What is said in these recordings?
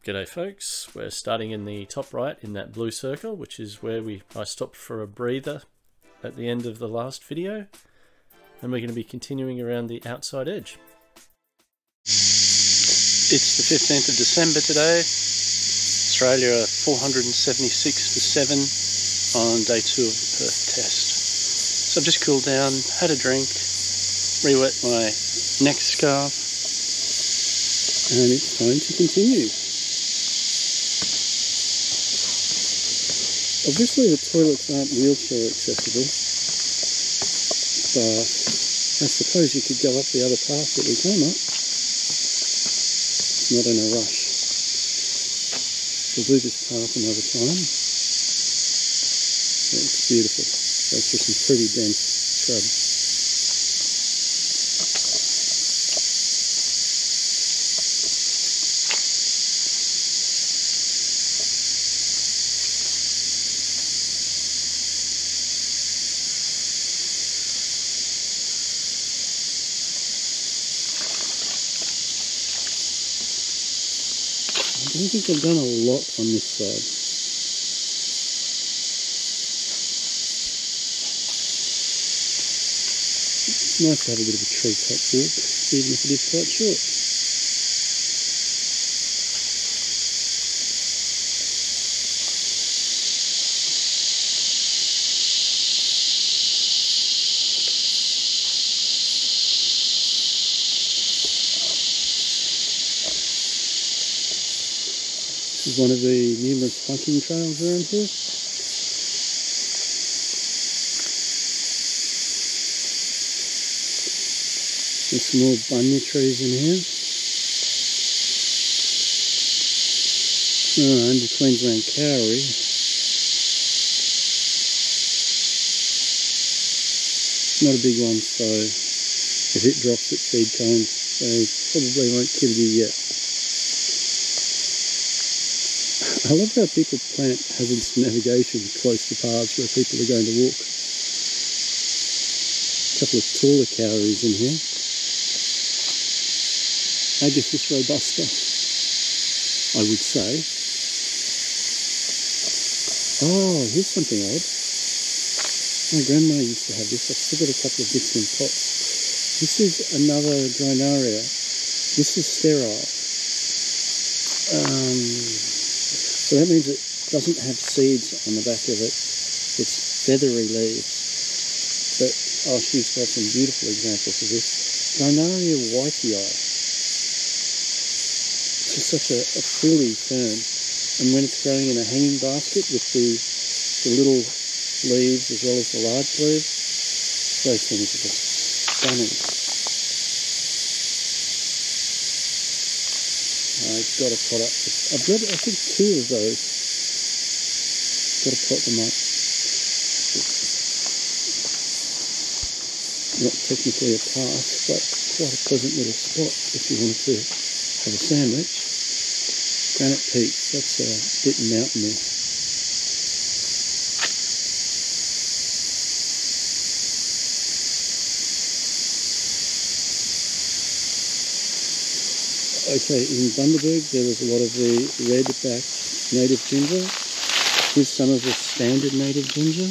G'day folks, we're starting in the top right in that blue circle, which is where I stopped for a breather at the end of the last video, and we're going to be continuing around the outside edge. It's the 15th of December today. Australia are 476 for 7 on day 2 of the Perth test. So I've just cooled down, had a drink, re-wet my neck scarf, and it's time to continue. Obviously the toilets aren't wheelchair accessible, but I suppose you could go up the other path that we came up. Not in a rush. We'll do this path another time. It's beautiful. That's just some pretty dense shrub. I don't think I've done a lot on this side. It's nice to have a bit of a treetop walk, even if it is quite short. This is one of the numerous hiking trails around here. There's some more bunya trees in here. Under Queensland Kauri. Not a big one, so if it drops its seed cones, they probably won't kill you yet. I love how people plant hazards to navigation close to paths where people are going to walk. A couple of taller cowries in here. Agathis robusta, I would say. Oh, here's something odd. My grandma used to have this. I've still got a couple of bits in pots. This is another Grinaria. This is sterile. So that means it doesn't have seeds on the back of it. It's feathery leaves. But she's got some beautiful examples of this. Grinaria whitei. It's just such a frilly fern. And when it's growing in a hanging basket with the little leaves as well as the large leaves, those things are just stunning. I've got to pot up. I've got, I think, 2 of those. Got to pot them up. Not technically a path, but quite a pleasant little spot if you wanted to have a sandwich. Granite Peaks, that's a bit mountainy. Okay, in Bundaberg there was a lot of the red-backed native ginger. Here's some of the standard native ginger.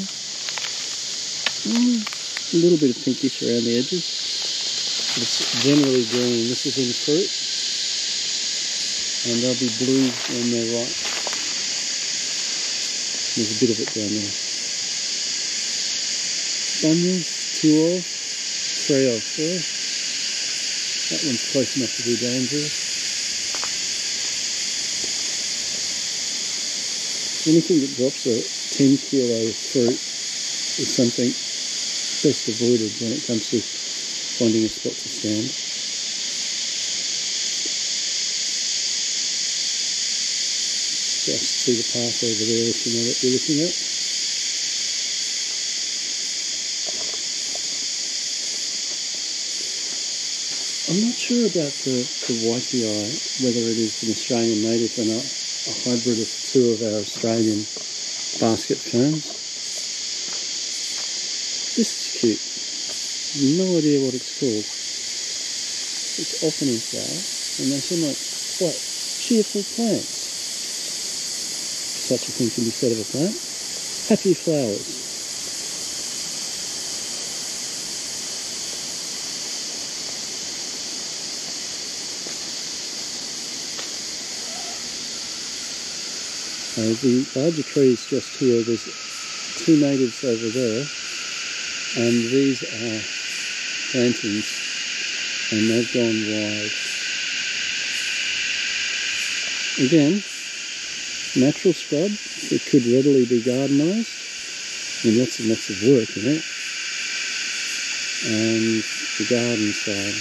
A little bit of pinkish around the edges. But it's generally green. This is in fruit. And they'll be blue when they're ripe. There's a bit of it down there. Bunyas, 2 of, 3 of there. That one's close enough to be dangerous. Anything that drops a 10 kilo fruit is something best avoided when it comes to finding a spot to stand. Just see the path over there if you know what you're looking at. I'm not sure about the whitei, whether it is an Australian native or not, a hybrid of 2 of our Australian basket ferns. This is cute. No idea what it's called. It's often in flower, and they seem like quite cheerful plants. such a thing can be said of a plant. Happy flowers. The larger trees just here, there's 2 natives over there, and these are plantings, and they've gone wide. Again, natural scrub that could readily be gardenised, and lots and lots of work in it, and the garden side.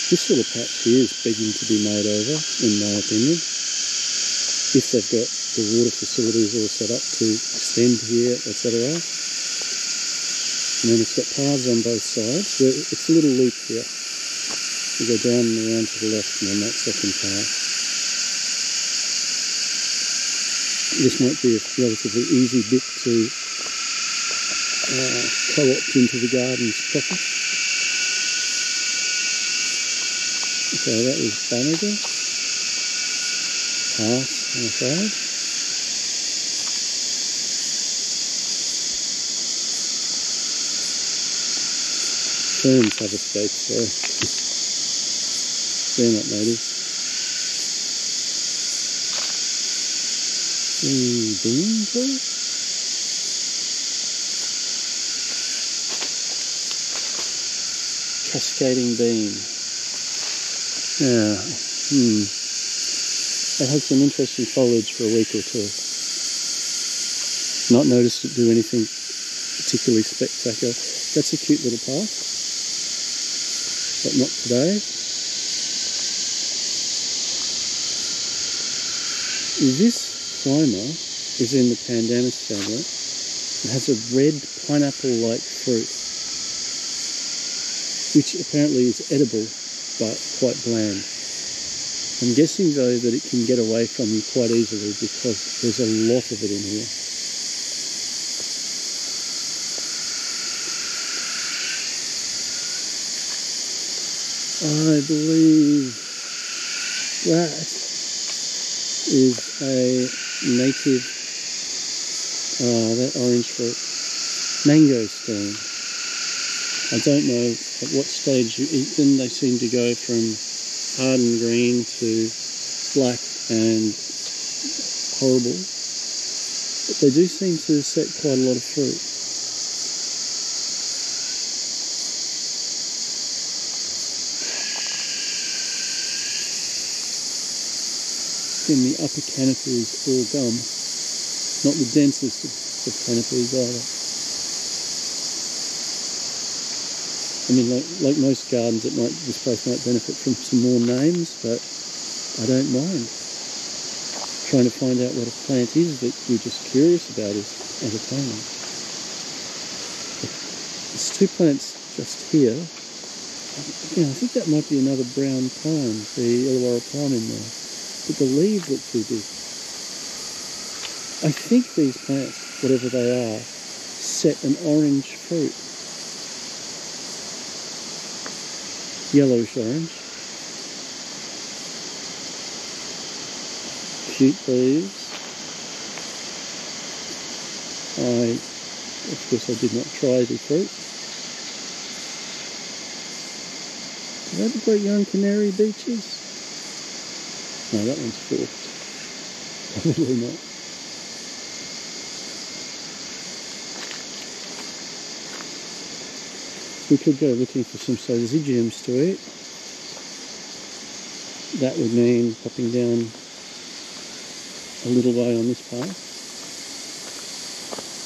This little patch here is begging to be made over, in my opinion. If they've got the water facilities all set up to extend here, etc. And then it's got paths on both sides. It's a little loop here. You go down and around to the left and on that second path. This might be a relatively easy bit to co-opt into the gardens proper. So that was Banniger. Pass, I'm afraid. Ferns have escaped there. They're not natives. Bean tree? Cascading bean. Yeah, It had some interesting foliage for a week or two. Not noticed it do anything particularly spectacular. That's a cute little path, but not today. This climber is in the Pandanus family. It has a red pineapple-like fruit, which apparently is edible, but quite bland. I'm guessing though that it can get away from you quite easily because there's a lot of it in here. I believe that is a native, that orange fruit, mangosteen. I don't know at what stage you eat them. They seem to go from hardened green to black and horrible. But they do seem to set quite a lot of fruit. Then the upper canopy is all gum. Not the densest of canopies either. I mean, like most gardens, this place might benefit from some more names, but I don't mind. Trying to find out what a plant is that you're just curious about is entertaining. There's 2 plants just here. Yeah, I think that might be another brown palm, the Illawarra palm in there. But the leaves look too big. I think these plants, whatever they are, set an orange fruit. Yellowish orange. Cute leaves. Of course I did not try the fruit. Do they look like young canary beeches? No, that one's forked. Probably not. We could go looking for some syzygiums to eat. That would mean popping down a little way on this path.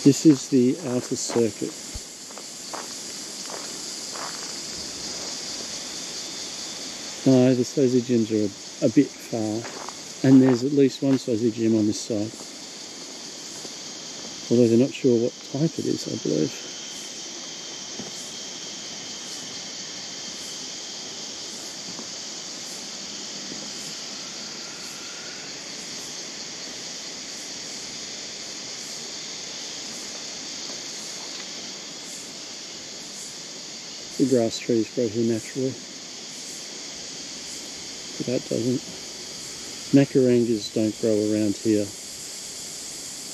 This is the outer circuit. No, the syzygiums are a bit far, and there's at least one syzygium on this side. Although they're not sure what type it is, I believe. The grass trees grow here naturally, but that doesn't. Macarangas don't grow around here.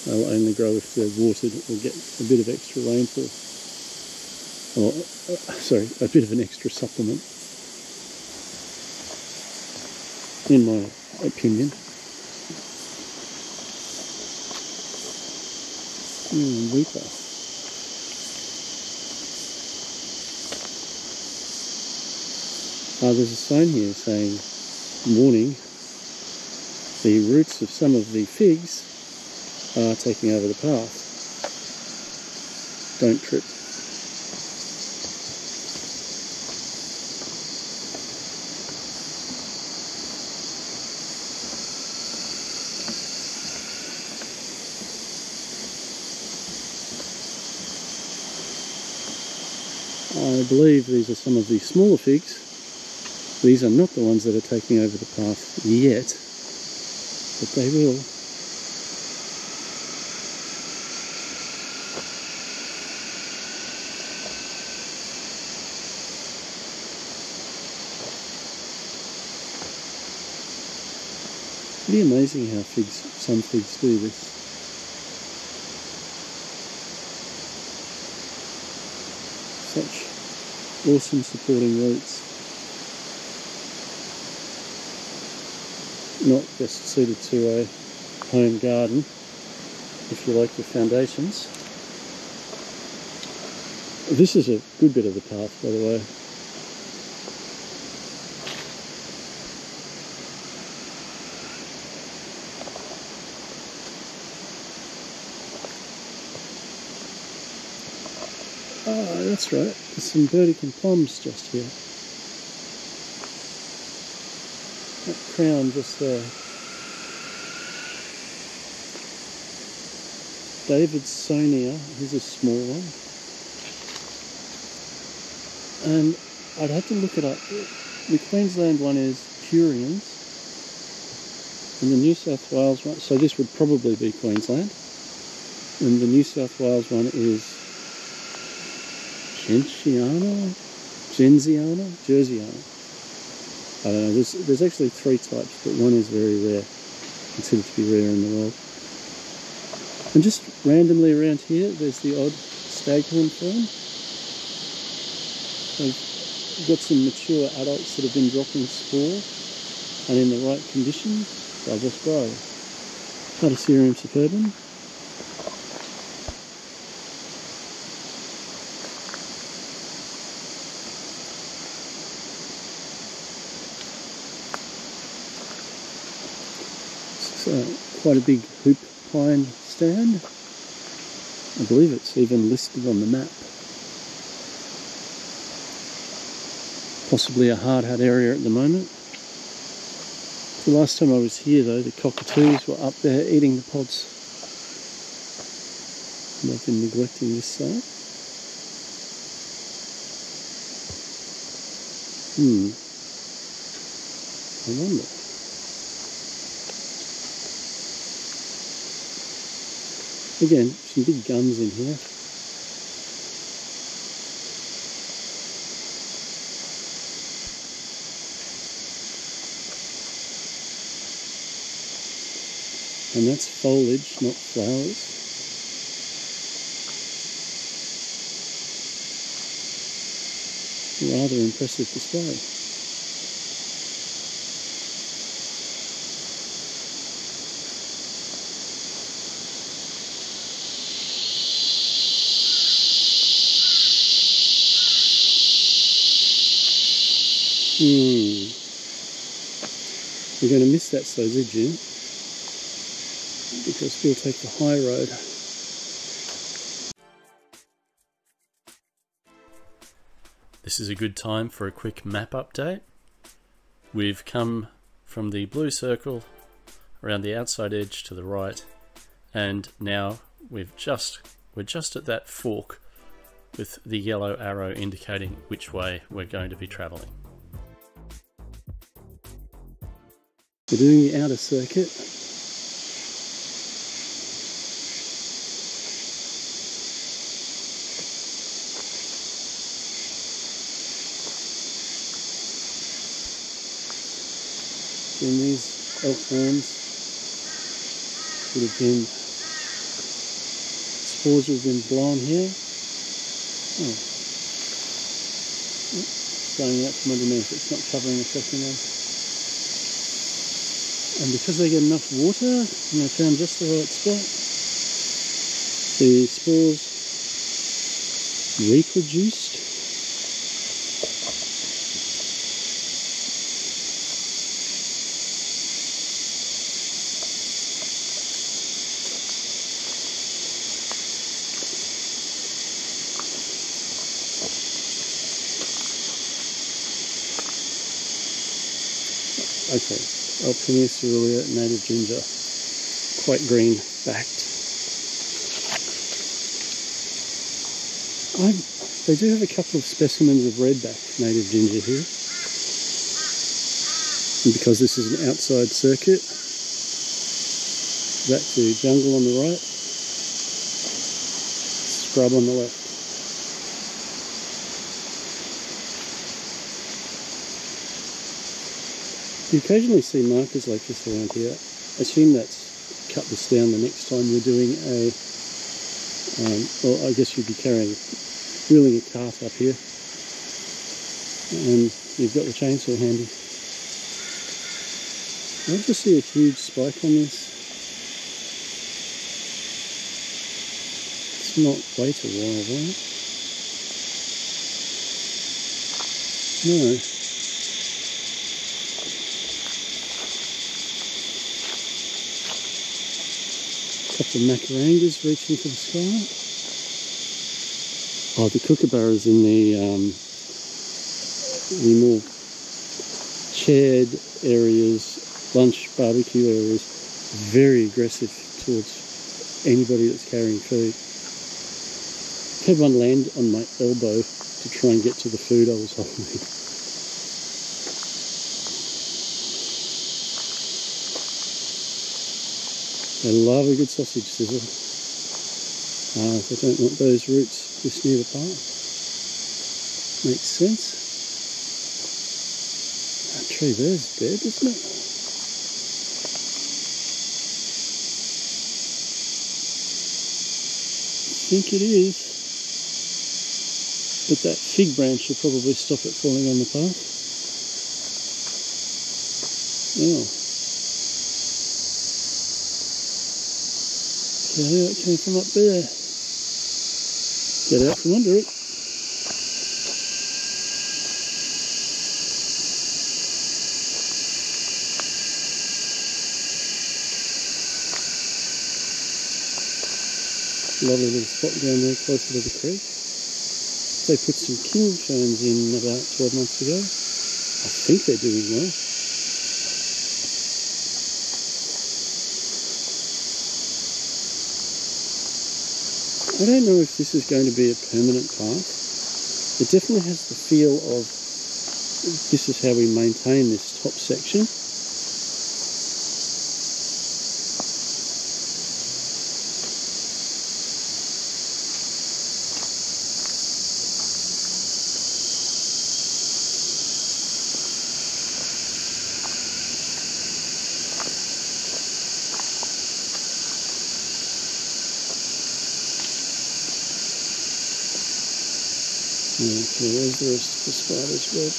They'll only grow if they're watered or get a bit of extra rainfall. Or, sorry, a bit of an extra supplement, in my opinion. Weeper. There's a sign here saying, warning, the roots of some of the figs are taking over the path. Don't trip. I believe these are some of the smaller figs. These are not the ones that are taking over the path yet, but they will. Pretty amazing how some figs do this. Such awesome supporting roots. Not just suited to a home garden, if you like your foundations. This is a good bit of the path, by the way. Ah, that's right. There's some Burdekin plums just here. That crown just there. Davidsonia, here's a small one. And I'd have to look it up. The Queensland one is Purians. And the New South Wales one, so this would probably be Queensland. And the New South Wales one is Jersiana. I don't know, there's actually 3 types, but one is very rare, considered to be rare in the world. And just randomly around here, there's the odd staghorn fern. They've got some mature adults that have been dropping spore, and in the right conditions, they'll just grow. Platycerium superbum. Quite a big hoop pine stand. I believe it's even listed on the map. Possibly a hardhat area at the moment. The last time I was here though, the cockatoos were up there eating the pods. And I've been neglecting this side. I wonder. Again, some big gums in here. And that's foliage, not flowers. Rather impressive display. You're going to miss that Sozigium because we'll take the high road. This is a good time for a quick map update. We've come from the blue circle around the outside edge to the right, and now we're just at that fork with the yellow arrow indicating which way we're going to be travelling. We're doing the outer circuit. then these elk horns would have been, spores would have been blown here. Oh. Going out from underneath, it's not covering the second one. And because they get enough water, and I found just the right spot, the spores reproduced. Okay, Alpinia cerulean native ginger, quite green backed. They do have a couple of specimens of redback native ginger here. And because this is an outside circuit, back to jungle on the right, scrub on the left. You occasionally see markers like this around here. I assume that's cut this down the next time you're doing a, well, I guess you'd be wheeling a cart up here, and you've got the chainsaw handy. I just see a huge spike on this. It's not wait a while, right? No. Couple of macarangas reaching for the sky. Oh, the kookaburras in the more shared areas, lunch barbecue areas, very aggressive towards anybody that's carrying food. I had one land on my elbow to try and get to the food I was holding. They love a good sausage sizzle. They don't want those roots this near the path. Makes sense. That tree there's dead, isn't it? I think it is. But that fig branch will probably stop it falling on the path. Oh. Yeah, it came from up there. Get out from under it. Lovely little spot down there closer to the creek. They put some king ferns in about 12 months ago. I think they're doing well. I don't know if this is going to be a permanent path. It definitely has the feel of this is how we maintain this top section. Okay, where's the rest of the spider's web?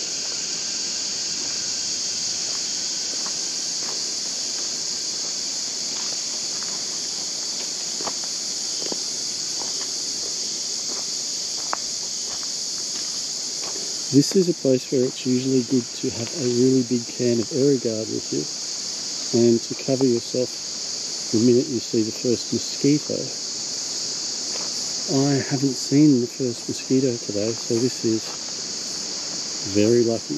This is a place where it's usually good to have a really big can of Aerogard with you and to cover yourself the minute you see the first mosquito. I haven't seen the first mosquito today, so this is very lucky.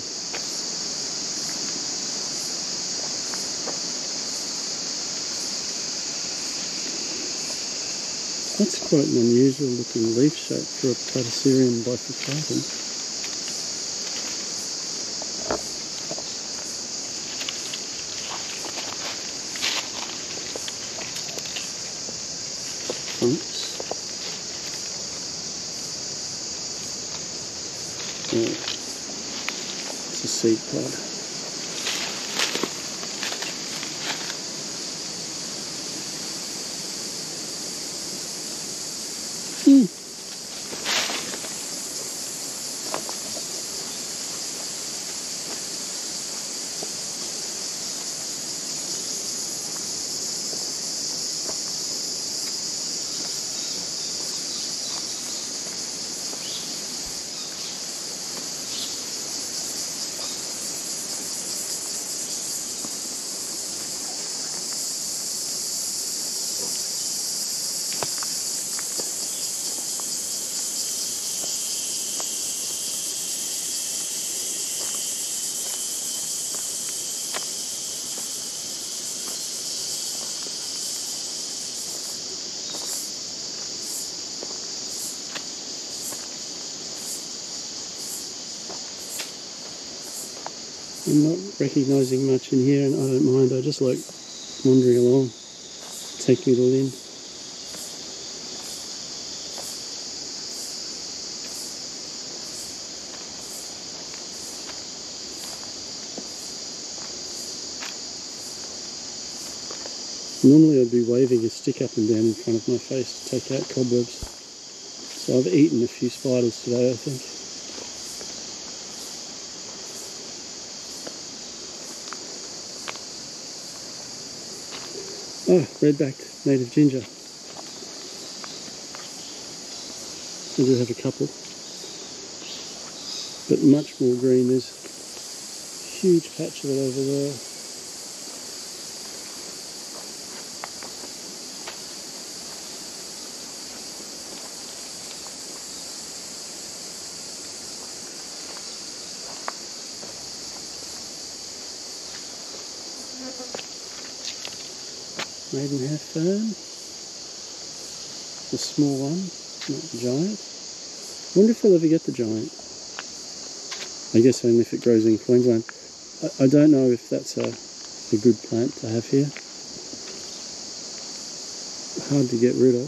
That's quite an unusual looking leaf shape for a Platycerium bifurcatum. Oops. Yeah. It's a seed pod. I'm not recognising much in here, and I don't mind. I just like wandering along, taking it all in. Normally I'd be waving a stick up and down in front of my face to take out cobwebs. So I've eaten a few spiders today, I think. Ah, red-backed native ginger. I do have a couple. But much more green. There's a huge patch of it over there. Maidenhair fern, the small one, not the giant. I wonder if I'll ever get the giant. I guess only if it grows in Queensland. I don't know if that's a good plant to have here. Hard to get rid of.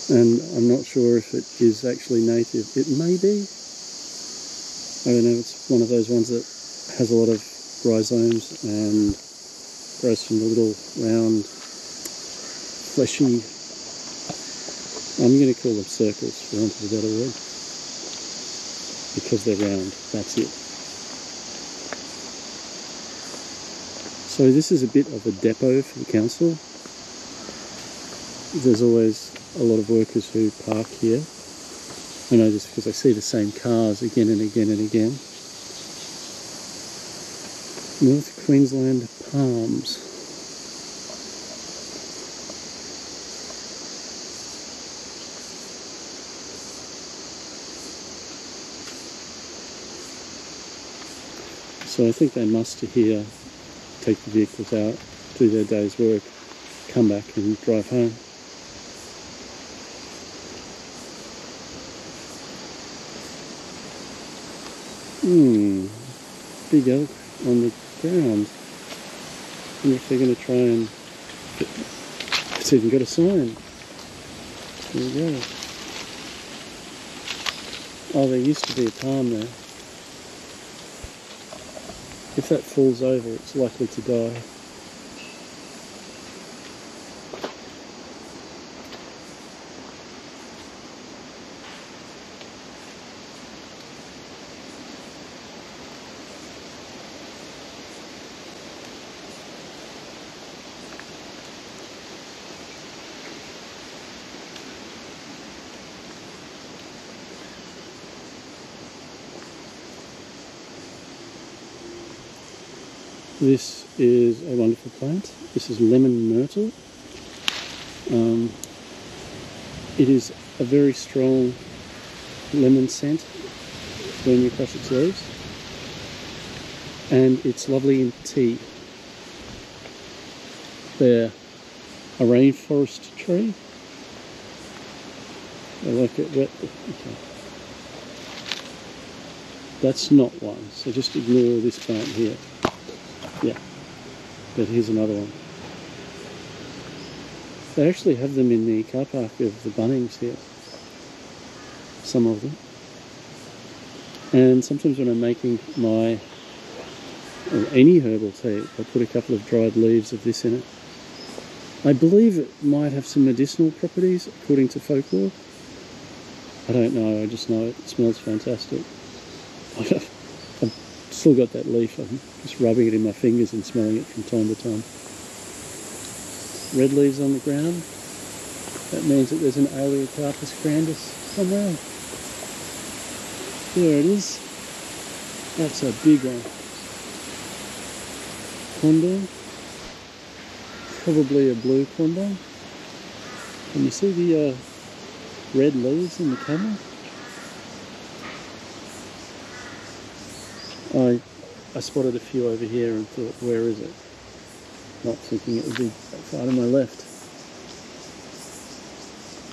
And I'm not sure if it is actually native. It may be. I don't know, it's one of those ones that has a lot of rhizomes and grows from the little round, fleshy, I'm going to call them circles for want of a better word, because they're round, that's it. So this is a bit of a depot for the council. There's always a lot of workers who park here. I know this because I see the same cars again and again and again. North Queensland palms. So I think they muster here, take the vehicles out, do their day's work, come back and drive home. Big elk on the ground. I wonder if they're going to try and... It's even got a sign. There we go. Oh, there used to be a palm there. If that falls over, it's likely to die. This is a wonderful plant. This is lemon myrtle. It is a very strong lemon scent when you crush its leaves, and it's lovely in tea. They're a rainforest tree. I like it wet. Okay. That's not one, so just ignore this plant here. Yeah, but here's another one. They actually have them in the car park of the Bunnings here. Some of them. And sometimes when I'm making my, or any herbal tea, I put a couple of dried leaves of this in it. I believe it might have some medicinal properties, according to folklore. I don't know, I just know it smells fantastic. I've still got that leaf. I'm just rubbing it in my fingers and smelling it from time to time. Red leaves on the ground. That means that there's an Aleocarpus grandis somewhere. There it is. That's a big one. Condom. Probably a blue condom. Can you see the red leaves in the camera? I spotted a few over here and thought, where is it? Not thinking it would be that far to my left.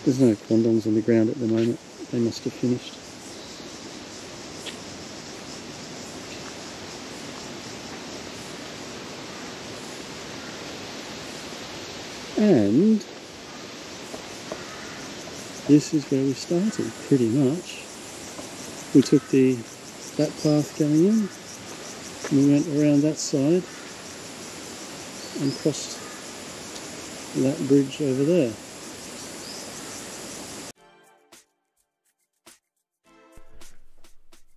There's no condoms on the ground at the moment. They must have finished. And this is where we started, pretty much. We took that path going in, and we went around that side and crossed that bridge over there.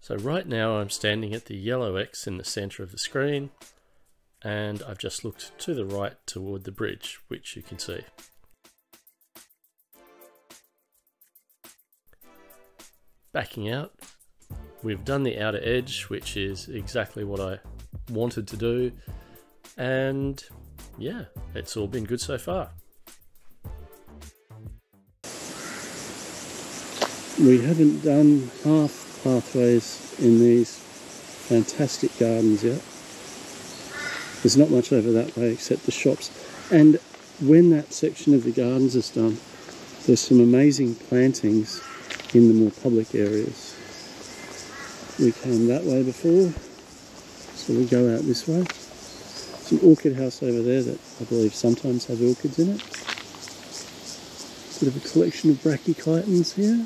So right now I'm standing at the yellow X in the centre of the screen, and I've just looked to the right toward the bridge, which you can see. Backing out, we've done the outer edge, which is exactly what I wanted to do, and yeah, it's all been good so far. We haven't done half pathways in these fantastic gardens yet. There's not much over that way except the shops, and when that section of the gardens is done, there's some amazing plantings in the more public areas. We came that way before, so we go out this way. There's an orchid house over there that I believe sometimes has orchids in it. Bit of a collection of brachychitons here.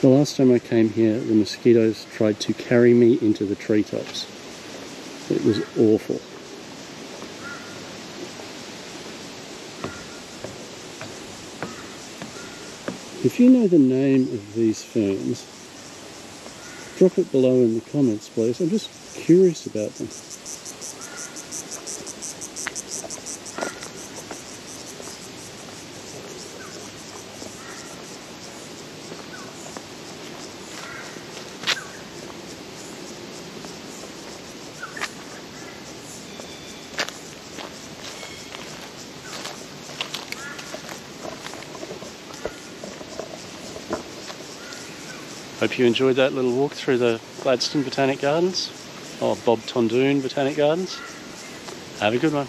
The last time I came here, the mosquitoes tried to carry me into the treetops. It was awful. If you know the name of these ferns, drop it below in the comments, please. I'm just curious about them. Hope you enjoyed that little walk through the Gladstone Botanic Gardens, or Bob Tondoon Botanic Gardens. Have a good one.